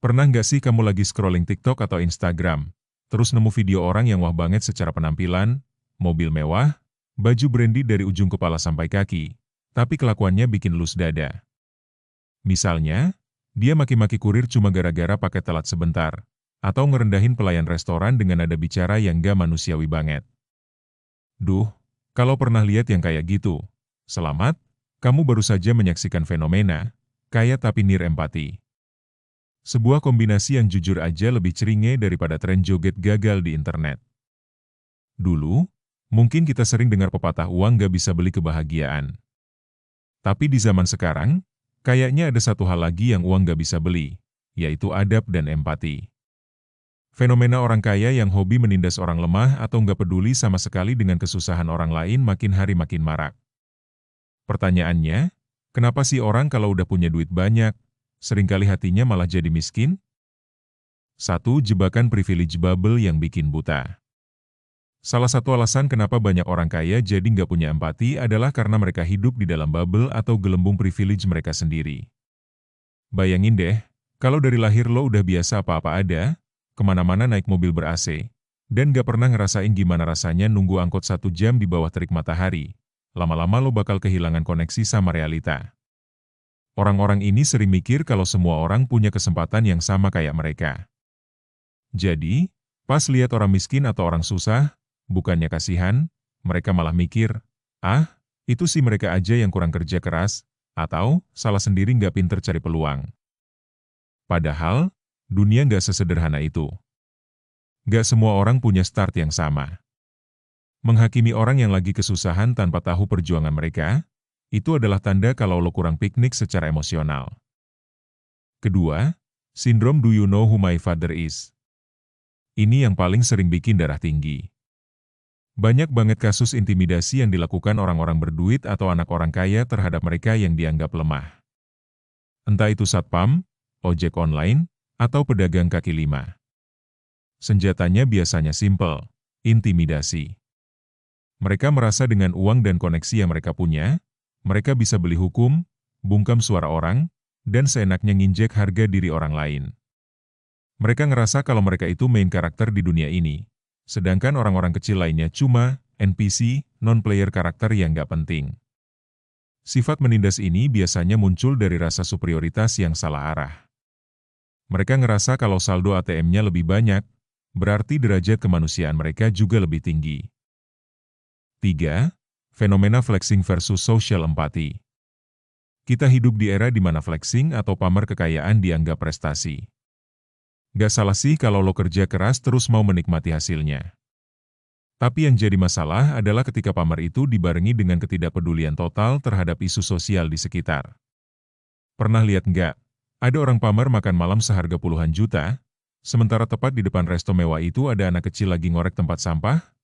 Pernah nggak sih kamu lagi scrolling TikTok atau Instagram, terus nemu video orang yang wah banget secara penampilan, mobil mewah, baju branded dari ujung kepala sampai kaki, tapi kelakuannya bikin lus dada. Misalnya, dia maki-maki kurir cuma gara-gara pakai telat sebentar, atau ngerendahin pelayan restoran dengan nada bicara yang gak manusiawi banget. Duh, kalau pernah lihat yang kayak gitu, selamat, kamu baru saja menyaksikan fenomena, kaya tapi nir empati. Sebuah kombinasi yang jujur aja lebih ceringe daripada tren joget gagal di internet. Dulu, mungkin kita sering dengar pepatah uang gak bisa beli kebahagiaan. Tapi di zaman sekarang, kayaknya ada satu hal lagi yang uang gak bisa beli, yaitu adab dan empati. Fenomena orang kaya yang hobi menindas orang lemah atau nggak peduli sama sekali dengan kesusahan orang lain makin hari makin marak. Pertanyaannya, kenapa sih orang kalau udah punya duit banyak, seringkali hatinya malah jadi miskin? 1. Jebakan privilege bubble yang bikin buta. Salah satu alasan kenapa banyak orang kaya jadi nggak punya empati adalah karena mereka hidup di dalam bubble atau gelembung privilege mereka sendiri. Bayangin deh, kalau dari lahir lo udah biasa apa-apa ada, kemana-mana naik mobil ber-AC, dan gak pernah ngerasain gimana rasanya nunggu angkot 1 jam di bawah terik matahari, lama-lama lo bakal kehilangan koneksi sama realita. Orang-orang ini sering mikir kalau semua orang punya kesempatan yang sama kayak mereka. Jadi, pas lihat orang miskin atau orang susah, bukannya kasihan, mereka malah mikir, ah, itu sih mereka aja yang kurang kerja keras, atau salah sendiri nggak pinter cari peluang. Padahal, dunia nggak sesederhana itu. Nggak semua orang punya start yang sama. Menghakimi orang yang lagi kesusahan tanpa tahu perjuangan mereka, itu adalah tanda kalau lo kurang piknik secara emosional. Kedua, sindrom do you know who my father is? Ini yang paling sering bikin darah tinggi. Banyak banget kasus intimidasi yang dilakukan orang-orang berduit atau anak orang kaya terhadap mereka yang dianggap lemah. Entah itu satpam, ojek online, atau pedagang kaki lima. Senjatanya biasanya simpel, intimidasi. Mereka merasa dengan uang dan koneksi yang mereka punya, mereka bisa beli hukum, bungkam suara orang, dan seenaknya nginjek harga diri orang lain. Mereka ngerasa kalau mereka itu main karakter di dunia ini, sedangkan orang-orang kecil lainnya cuma NPC, non-player karakter yang nggak penting. Sifat menindas ini biasanya muncul dari rasa superioritas yang salah arah. Mereka ngerasa kalau saldo ATM-nya lebih banyak, berarti derajat kemanusiaan mereka juga lebih tinggi. 3. Fenomena flexing versus social empathy. Kita hidup di era di mana flexing atau pamer kekayaan dianggap prestasi. Gak salah sih kalau lo kerja keras terus mau menikmati hasilnya. Tapi yang jadi masalah adalah ketika pamer itu dibarengi dengan ketidakpedulian total terhadap isu sosial di sekitar. Pernah lihat nggak? Ada orang pamer makan malam seharga puluhan juta, sementara tepat di depan resto mewah itu ada anak kecil lagi ngorek tempat sampah?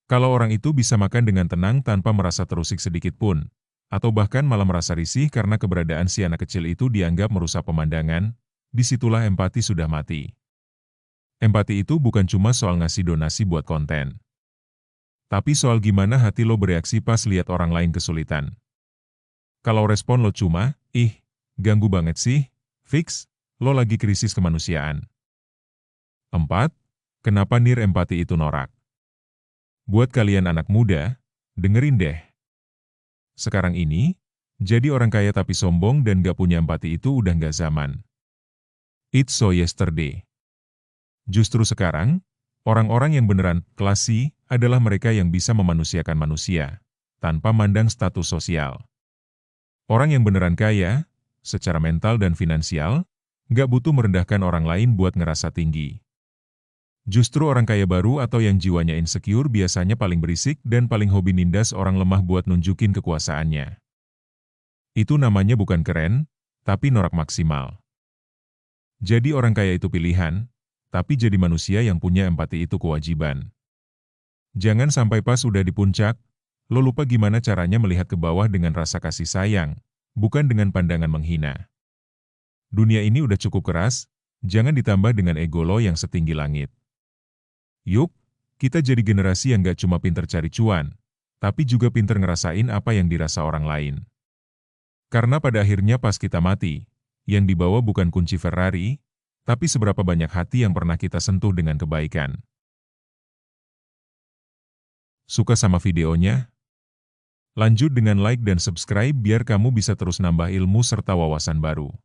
Kalau orang itu bisa makan dengan tenang tanpa merasa terusik sedikit pun, atau bahkan malah merasa risih karena keberadaan si anak kecil itu dianggap merusak pemandangan, disitulah empati sudah mati. Empati itu bukan cuma soal ngasih donasi buat konten. Tapi soal gimana hati lo bereaksi pas lihat orang lain kesulitan. Kalau respon lo cuma, ih, ganggu banget sih, fix, lo lagi krisis kemanusiaan. 4. Kenapa nir empati itu norak? Buat kalian anak muda, dengerin deh. Sekarang ini, jadi orang kaya tapi sombong dan gak punya empati itu udah gak zaman. It's so yesterday. Justru sekarang, orang-orang yang beneran classy adalah mereka yang bisa memanusiakan manusia, tanpa mandang status sosial. Orang yang beneran kaya, secara mental dan finansial, gak butuh merendahkan orang lain buat ngerasa tinggi. Justru orang kaya baru atau yang jiwanya insecure biasanya paling berisik dan paling hobi nindas orang lemah buat nunjukin kekuasaannya. Itu namanya bukan keren, tapi norak maksimal. Jadi orang kaya itu pilihan, tapi jadi manusia yang punya empati itu kewajiban. Jangan sampai pas udah di puncak, lo lupa gimana caranya melihat ke bawah dengan rasa kasih sayang, bukan dengan pandangan menghina. Dunia ini udah cukup keras, jangan ditambah dengan ego lo yang setinggi langit. Yuk, kita jadi generasi yang gak cuma pinter cari cuan, tapi juga pinter ngerasain apa yang dirasa orang lain. Karena pada akhirnya pas kita mati, yang dibawa bukan kunci Ferrari, Tapi seberapa banyak hati yang pernah kita sentuh dengan kebaikan? Suka sama videonya? Lanjut dengan like dan subscribe biar kamu bisa terus nambah ilmu serta wawasan baru.